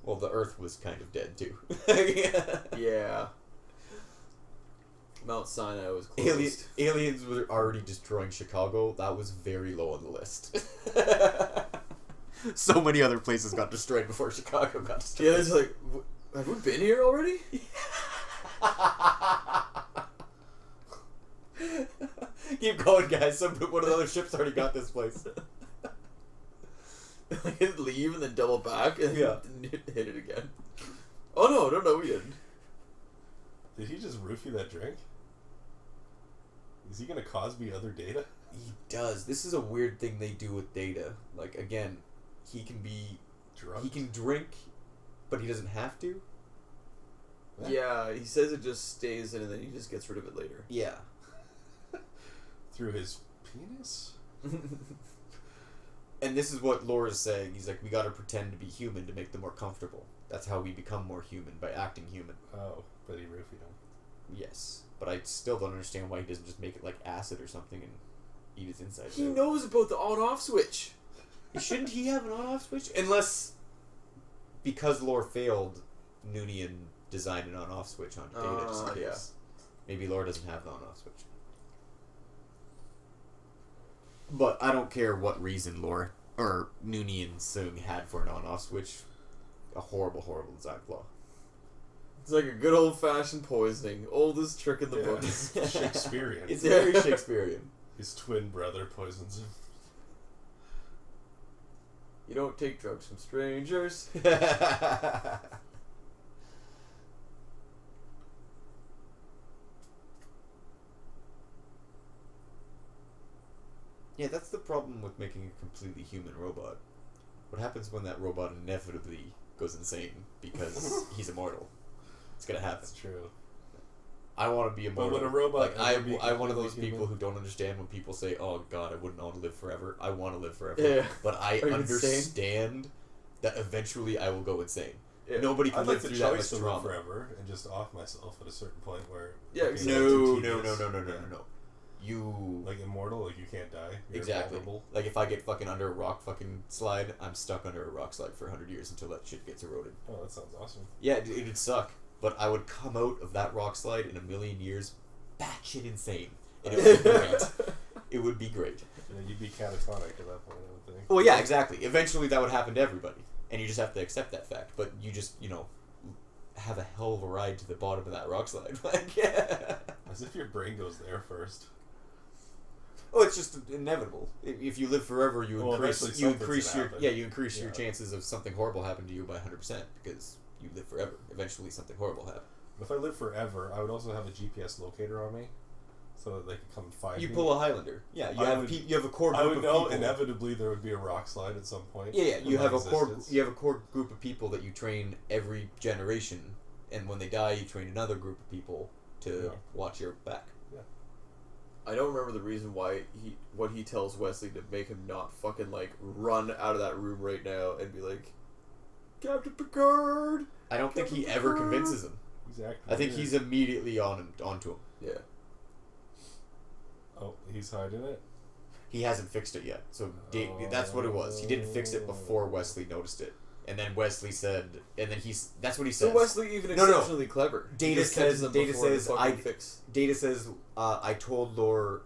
Well, the Earth was kind of dead too. Yeah. Mount Sinai was closed. Aliens were already destroying Chicago. That was very low on the list. So many other places got destroyed before Chicago got destroyed. Yeah, it's like, have we been here already? Keep going, guys. One of the other ships already got this place. Like, leave and then double back and Yeah. hit it again. Oh no, we didn't. Did he just roofie that drink? Is he gonna Cosby other Data? He does. This is a weird thing they do with Data. Like, again, he can be... Drunk? He can drink, but he doesn't have to. Yeah, he says it just stays in and then he just gets rid of it later. Yeah. Through his penis? And this is what Laura's saying. He's like, we gotta pretend to be human to make them more comfortable. That's how we become more human, by acting human. Oh, but he roofied him. Yes. But I still don't understand why he doesn't just make it like acid or something and eat his insides He out. knows about the on-off switch. Shouldn't he have an on-off switch? Unless, because Laura failed, Noonian designed an on-off switch on Data just in case. Yeah. Maybe Laura doesn't have the on-off switch. But I don't care what reason Laura or Noonian Sung had for an on-off switch. A horrible, horrible design flaw. It's like a good old-fashioned poisoning. Oldest trick in the book. Shakespearean. It's very Shakespearean. His twin brother poisons him. You don't take drugs from strangers. Yeah, that's the problem with making a completely human robot. What happens when that robot inevitably goes insane because he's immortal? It's gonna happen. That's true. I want to be immortal. when a robot like ever be I'm one of those completely people human? who don't understand when people say, "Oh God, I wouldn't want to live forever." I want to live forever, Yeah. but I Are you understand that eventually I will go insane. Yeah. Nobody can I'd live like the through that much choice to live trauma. forever and just off myself at a certain point where... Yeah, it becomes exactly. too No, tedious. no. You Like immortal, like you can't die. You're exactly. invulnerable. Like if I get fucking under a rock fucking slide, I'm stuck under a rock slide for 100 years until that shit gets eroded. Oh, that sounds awesome. Yeah, it'd suck, but I would come out of that rock slide in a million years, batshit insane. And it would be great. It would be great. Yeah, you'd be catatonic at that point, I would think. Well, yeah, exactly. Eventually that would happen to everybody. And you just have to accept that fact. But you just, have a hell of a ride to the bottom of that rock slide. Like, yeah. As if your brain goes there first. Oh, it's just inevitable. If you live forever, you increase your chances of something horrible happening to you by 100% because you live forever. Eventually, something horrible happens. If I lived forever, I would also have a GPS locator on me, so that they could come find me. You pull a Highlander. Yeah, you have a core group I would of know people. inevitably there would be a rock slide at some point. Yeah, you have a core group of people that you train every generation, and when they die, you train another group of people to watch your back. I don't remember the reason why what he tells Wesley to make him not fucking like run out of that room right now and be like, Captain Picard. I don't think he ever convinces him. Exactly. I think he's immediately onto him. Yeah. Oh, he's hiding it. He hasn't fixed it yet, so that's what it was. He didn't fix it before Wesley noticed it, and then Wesley said, and then that's what he says. So Wesley even exceptionally clever. Data says I told Lore.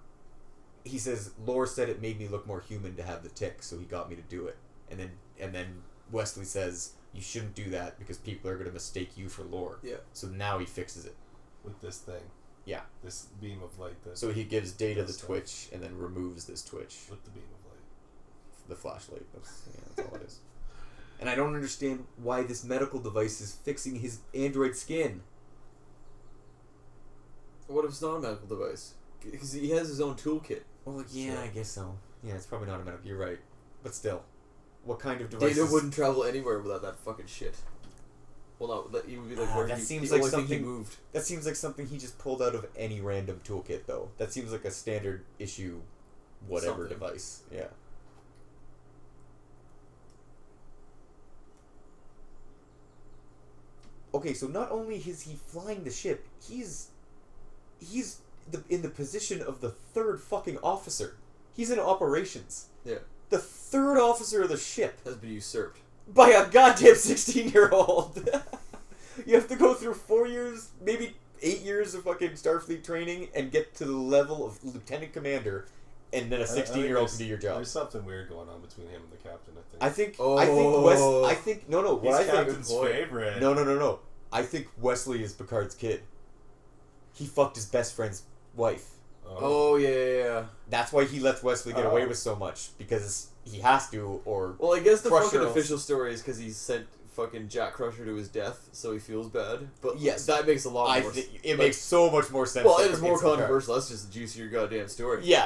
He says Lore said it made me look more human to have the tick, so he got me to do it. And then Wesley says you shouldn't do that because people are going to mistake you for Lore. Yeah. So now he fixes it with this thing. Yeah. This beam of light. So he gives Data the twitch and then removes this twitch. With the beam of light. The flashlight. That's all it is. And I don't understand why this medical device is fixing his android skin. What if it's not a medical device? Because he has his own toolkit. Well, yeah, I guess so. Yeah, it's probably not a medical. You're right. But still, what kind of device? Data wouldn't travel anywhere without that fucking shit. Well, no, he would be like, that seems like something he moved. That seems like something he just pulled out of any random toolkit, though. That seems like a standard issue, whatever device. Yeah. Okay, so not only is he flying the ship, he's in the position of the third fucking officer. He's in operations. Yeah. The third officer of the ship has been usurped by a goddamn 16-year-old. You have to go through 4 years, maybe 8 years of fucking Starfleet training and get to the level of lieutenant commander, and then a 16-year-old can do your job. There's something weird going on between him and the captain, I think. He's Captain's favorite. No. I think Wesley is Picard's kid. He fucked his best friend's wife. Oh yeah. That's why he lets Wesley get away with so much, because he has to, or well, I guess the fucking official story is because he sent fucking Jack Crusher to his death, so he feels bad. But yes, that makes a lot more sense. It makes so much more sense. Well, it is more controversial. That's just a juicier goddamn story. Yeah.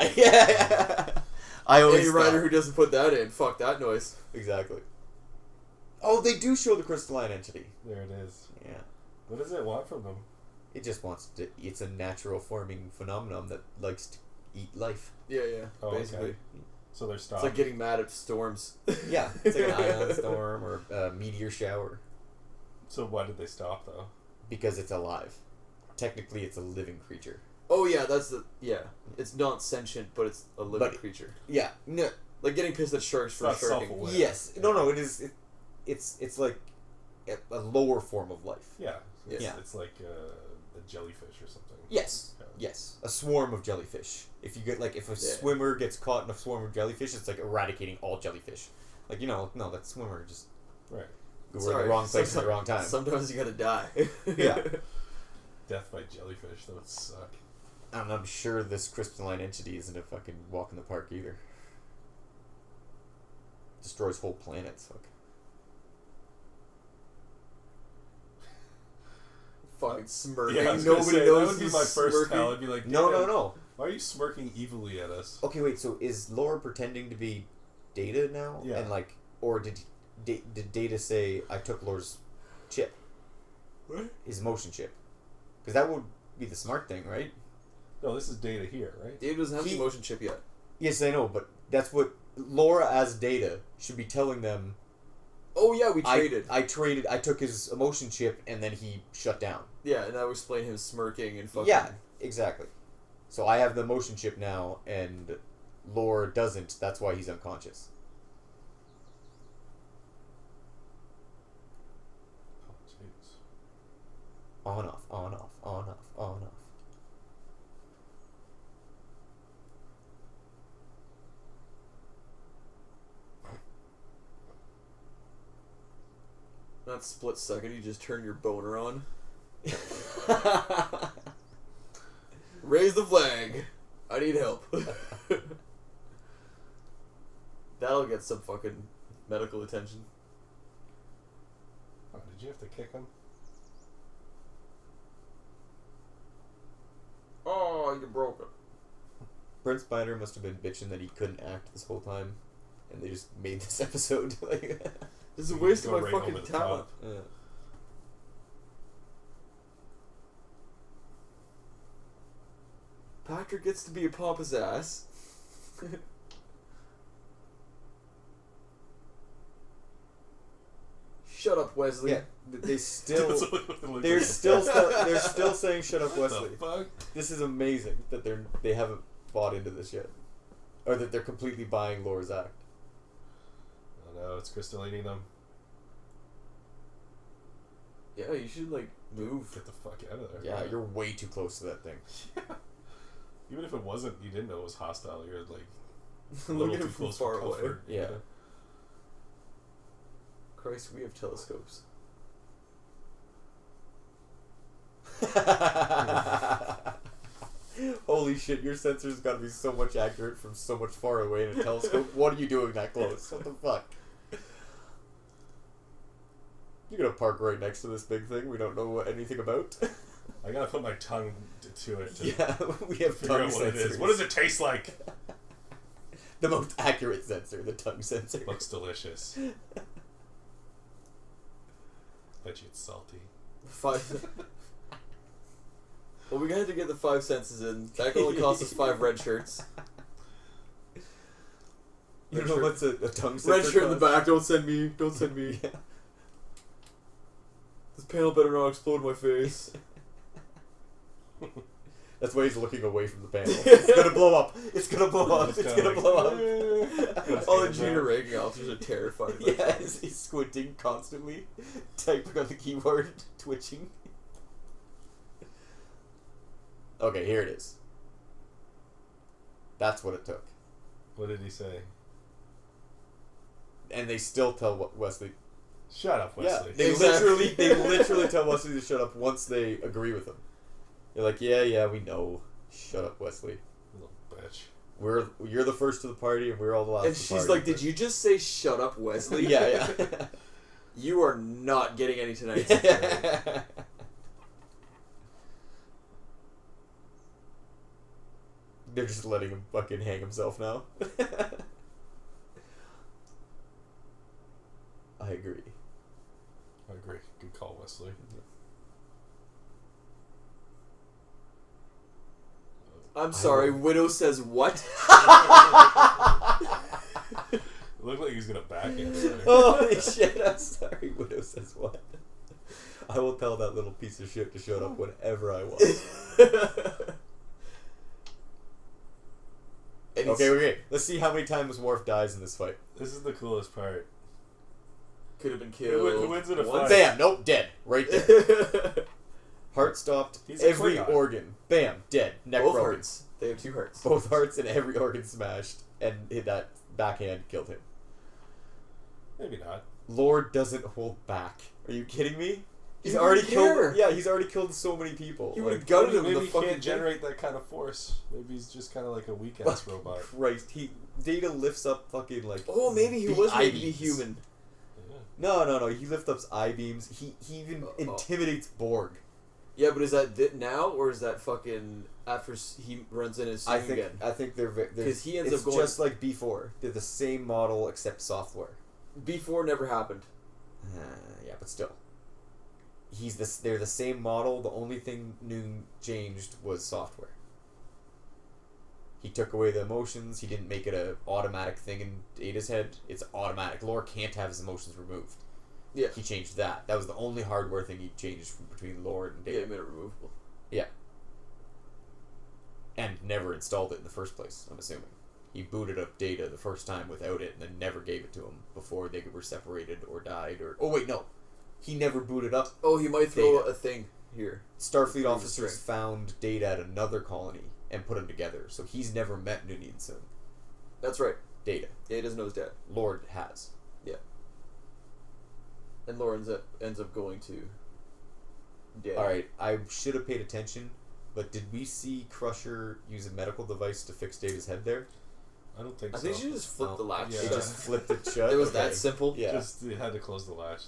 I always any writer who doesn't put that in, fuck that noise. Exactly. Oh, they do show the crystalline entity. There it is. Yeah. What does it want from them? It just wants to. It's a natural forming phenomenon that likes to eat life. Yeah. Basically. Okay. So they're stopped. It's like getting mad at storms. Yeah, it's like an ion storm or a meteor shower. So why did they stop though? Because it's alive. Technically, it's a living creature. Oh yeah, it's not sentient, but it's a living creature. Yeah, no, like getting pissed at sharks for sharking. Yes, no, it is. It's like a lower form of life. Yeah, it's like a jellyfish or something. Yes, a swarm of jellyfish. If you get if a swimmer gets caught in a swarm of jellyfish, it's like eradicating all jellyfish. Like no, that swimmer just right. We're in the wrong place at the wrong time. Sometimes you gotta die. Yeah. Death by jellyfish, that would suck. And I'm sure this crystalline entity isn't a fucking walk in the park either. Destroys whole planets. Fuck. Fucking smirking. Yeah, Nobody knows. That would be my first tell. I'd be like, no. Why are you smirking evilly at us? Okay, wait. So is Lore pretending to be Data now? Yeah. And or did Data say I took Lore's chip? What? His emotion chip. Because that would be the smart thing, right? No, this is Data here, right? Data doesn't have the emotion chip yet. Yes, I know, but that's what Laura as Data should be telling them. Oh yeah, we traded. I took his emotion chip and then he shut down. Yeah, and that would explain him smirking and fucking. Yeah, exactly. So I have the emotion chip now, and Laura doesn't. That's why he's unconscious. Oh, jeez. On off. that split second you just turn your boner on. Raise the flag. I need help. That'll get some fucking medical attention. Oh, did you have to kick him? Oh, you broke it. Brent Spiner must have been bitching that he couldn't act this whole time, and they just made this episode. Like, this is a waste of Go my right fucking over the talent. top. yeah. Patrick gets to be a pompous ass. Shut up, Wesley. Yeah, they still That's what it they're looks still like. they're still saying shut up, What Wesley. the fuck? This is amazing that they haven't bought into this yet, or that they're completely buying Laura's act. Oh no, it's crystallinating them. Yeah, you should like move. Get the fuck out of there. Yeah, you're way too close to that thing. Yeah. Even if it wasn't, you didn't know it was hostile. You're like a Look little at too him from close far for away. comfort. Yeah. Christ, we have telescopes. Holy shit, your sensor's gotta be so much accurate from so much far away in a telescope. What are you doing that close? What the fuck? You're gonna park right next to this big thing we don't know anything about? I gotta put my tongue to it to Yeah, we have figure tongue out what it is. sensors. What does it taste like? The most accurate sensor, the tongue sensor. Looks delicious. Bet you it's salty. 5. Well, we had to get the 5 senses in. That only cost us 5 red shirts. You Red know shirt. what's a tongue sensor? Red shirt in the cost? back. Don't send me. Don't send me. Yeah. This panel better not explode in my face. That's why he's looking away from the panel. It's gonna blow up. It's gonna blow up. It's gonna blow up. All the junior ranking officers are terrified. Of Yeah, he's squinting constantly, typing on the keyboard, twitching. Okay, here it is. That's what it took. What did he say? And they still tell Wesley. Shut up, Wesley. Yeah, they literally tell Wesley to shut up once they agree with him. They're like, yeah, we know. Shut up, Wesley. Little bitch. You're the first to the party, and we're all the last. And to the she's party, like, "Did you just say shut up, Wesley?" Yeah. You are not getting any tonight. They're just letting him fucking hang himself now. I agree. I agree. Good call, Wesley. I'm sorry, Widow says what? It looked like he was gonna backhand her. Holy shit, I'm sorry, Widow says what? I will tell that little piece of shit to shut up whenever I want. Okay. Let's see how many times Worf dies in this fight. This is the coolest part. Could have been killed. Who wins in a once. fight? Bam, nope, dead. Right there. Heart stopped, He's a every Klingon. organ. Bam, dead. Neck Both broken. hearts. They have 2 hearts. Both hearts and every organ smashed, and that backhand killed him. Maybe not. Lord doesn't hold back. Are you kidding me? He's He already wouldn't killed. care. Yeah, he's already killed so many people. He Like, would've gutted him. Maybe The he fucking can't generate that kind of force. Maybe he's just kind of like a weak ass robot. Christ, Data lifts up fucking like. Oh, maybe he the was made to be I-beams. human. Yeah. No. He lifts up I-beams. He even intimidates Borg. Yeah, but is that now, or is that fucking after he runs in his suit again? I think they're 'Cause he ends it's up going- just like B4. They're the same model except software. Before never happened. Yeah, but still. They're the same model. The only thing new changed was software. He took away the emotions. He didn't make it a automatic thing in Data's head. It's automatic. Lore can't have his emotions removed. Yeah. He changed that. That was the only hardware thing he changed between Lore and Yeah, Data. he made it removable. Yeah. And never installed it in the first place, I'm assuming. He booted up Data the first time without it and then never gave it to him before they were separated or died or... Oh, wait, no. He never booted up. Oh, he might throw Data. a thing here. Starfleet Through the officers string. found Data at another colony and put them together, so he's never met Nuneen Soon. That's right. Data. Yeah, he doesn't know his dad. Lord has. Yeah. And Lawrence ends up going to Daddy. Alright, I should have paid attention, but did we see Crusher use a medical device to fix David's head there? I don't think I so. think she just flipped the latch Yeah. He shut. just flipped it shut? It was Okay. that simple. Yeah. Just they had to close the latch.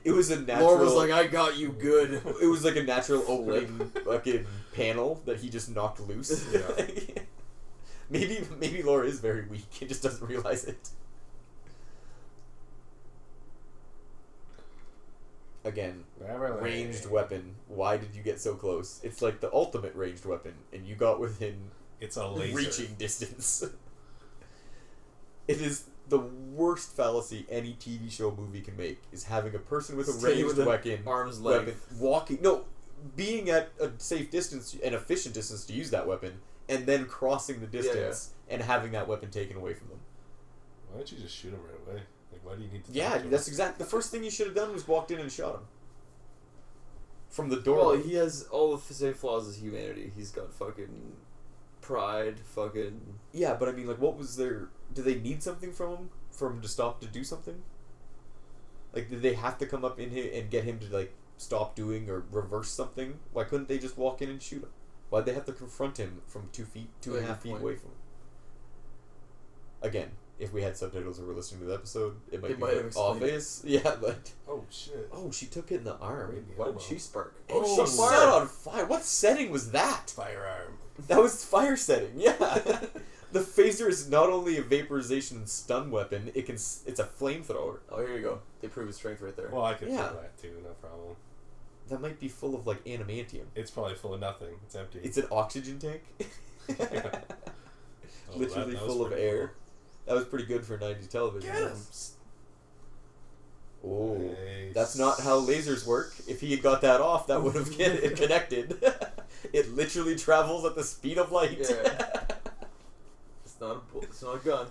It was a natural... Laura was like, I got you good. It was like a natural opening fucking panel that he just knocked loose. Yeah. Maybe Laura is very weak and just doesn't realize it. Again, ranged weapon. Why did you get so close? It's like the ultimate ranged weapon, and you got within It's a laser. reaching distance. It is the worst fallacy any TV show movie can make, is having a person with a Stay ranged within weapon, arm's length. walking, being at a safe distance, an efficient distance to use that weapon, and then crossing the distance and having that weapon taken away from them. Why don't you just shoot him right away? Like, why do you need to? Yeah, talk to him? that's exactly the first thing you should have done was walked in and shot him from the door. Well, he has all the same flaws as humanity. He's got fucking pride, fucking... Yeah, but I mean, like, what was their... Do they need something from him to stop to do something? Like, did they have to come up in here and get him to, like, stop doing or reverse something? Why couldn't they just walk in and shoot him? Why'd they have to confront him from 2.5 feet away from him? Again, if we had subtitles and were listening to the episode, it might be have explained obvious. Yeah, but... Oh shit! Oh, she took it in the arm. Maybe. Why did she spark? Oh, Oh, she fire. set on fire. What setting was that? Firearm. That was fire setting, yeah. The phaser is not only a vaporization and stun weapon, it's a flamethrower. Oh, here you go. They prove his strength right there. Well, I could Yeah. feel that too. No problem. That might be full of, like, adamantium. It's probably full of nothing. It's empty. It's an oxygen tank. Oh, Literally that was full of pretty air. cool. That was pretty good for 90s television. Get him! Oh, Nice. that's not how lasers work. If he had got that off, that would have connected. It literally travels at the speed of light. Yeah. It's not a gun.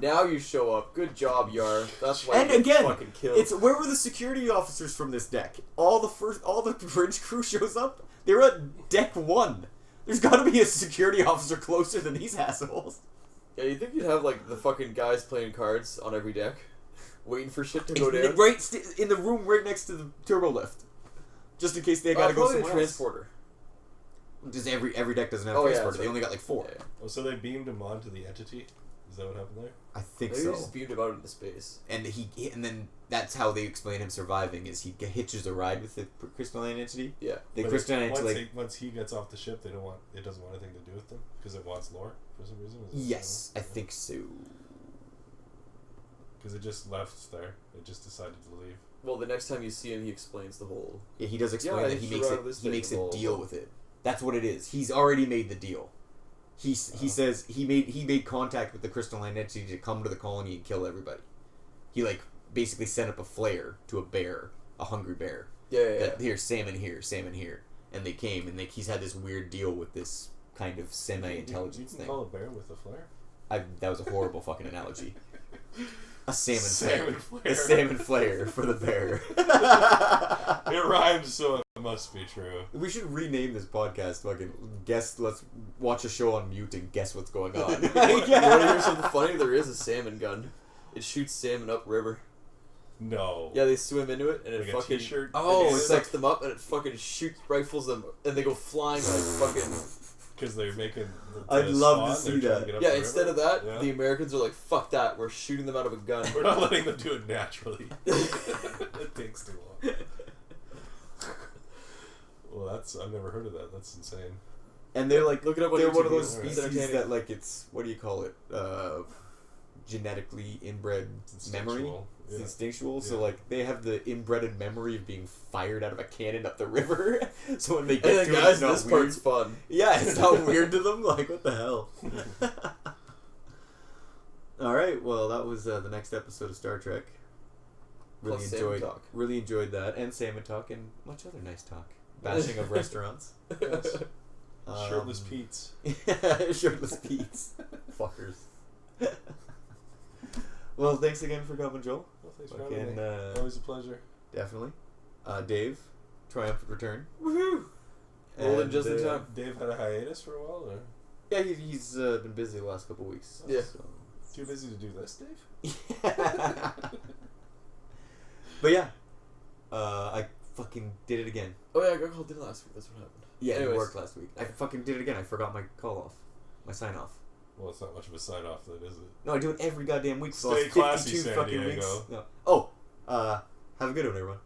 Now you show up. Good job, Yar. That's why And you get again, fucking killed. where were the security officers from this deck? All the bridge crew shows up. They were at deck 1. There's got to be a security officer closer than these assholes. Yeah, you think you'd have like the fucking guys playing cards on every deck, waiting for shit to go down? Right in the room right next to the turbo lift, just in case they got to go Probably the somewhere else. transporter. Does every deck doesn't have Oh, yeah, transporter? that's They only got like 4. Yeah. Oh, so they beamed him onto the entity? Is that what happened there? I think Maybe so. they just beamed him out into space. And then that's how they explain him surviving is he hitches a ride with the crystalline entity. Yeah. The But crystalline once entity. once he gets off the ship, it doesn't want anything to do with them because it wants lore for some reason. Yes, I think so. Because it just left there. It just decided to leave. Well, the next time you see him, he explains the whole. Yeah, he does explain Yeah, that he he should makes ride a this thing, deal blah, with it. That's what it is. He's already made the deal. He says he made contact with the crystalline entity to come to the colony and kill everybody. He basically set up a flare to a bear, a hungry bear. Yeah. That here, salmon here, and they came and he's had this weird deal with this kind of semi-intelligence You can thing. call a bear with a flare? That was a horrible fucking analogy. A salmon Salmon flare. flare. A salmon flare for the bear. It rhymes, so it must be true. We should rename this podcast fucking let's watch a show on mute and guess what's going on. You want to hear something funny? There is a salmon gun. It shoots salmon upriver. No. Yeah, they swim into it, and it Like a fucking... t-shirt? Oh, it it's sucks them up, and it fucking rifles them, and they go flying like fucking... Because they're making the I'd love to spawn, see they're trying that. to get up Yeah, the instead river. of that, Yeah. the Americans are like, fuck that, we're shooting them out of a gun. We're not letting them do it naturally. It takes too long. Well, I've never heard of that. That's insane. And they're Look it up on they're YouTube. one of those It's species entertaining. that it's what do you call it? Genetically inbred memory. Instinctual. It's Yeah. instinctual. So Yeah. they have the inbred memory of being fired out of a cannon up the river. So when they get And then, to guys, it, it's not this weird. part's fun. Yeah, it's not weird to them. Like, what the hell? All right, well, that was the next episode of Star Trek. Really Plus salmon enjoyed talk. really enjoyed that, and salmon talk, and much other nice talk. Bashing of restaurants. Yes. Shirtless Um, Pete's. Shirtless Pete's. Fuckers. Well, thanks again for coming, Joel. Well, thanks for having Fucking, me. Always a pleasure. definitely. Dave, triumphant return. Woohoo! Rolling And, just in time. Dave had a hiatus for a while, or? Yeah, he's been busy the last couple weeks. Yeah. So. Too busy to do this, Dave? But yeah, I fucking did it again. Oh yeah, I got called in last week. That's what happened. Yeah, it Anyways. worked last week. I fucking did it again. I forgot my call off, my sign off. Well, it's not much of a sign off, then, is it? No, I do it every goddamn week. For Stay the last classy, 52 San fucking Diego. weeks. No. Oh, have a good one, everyone.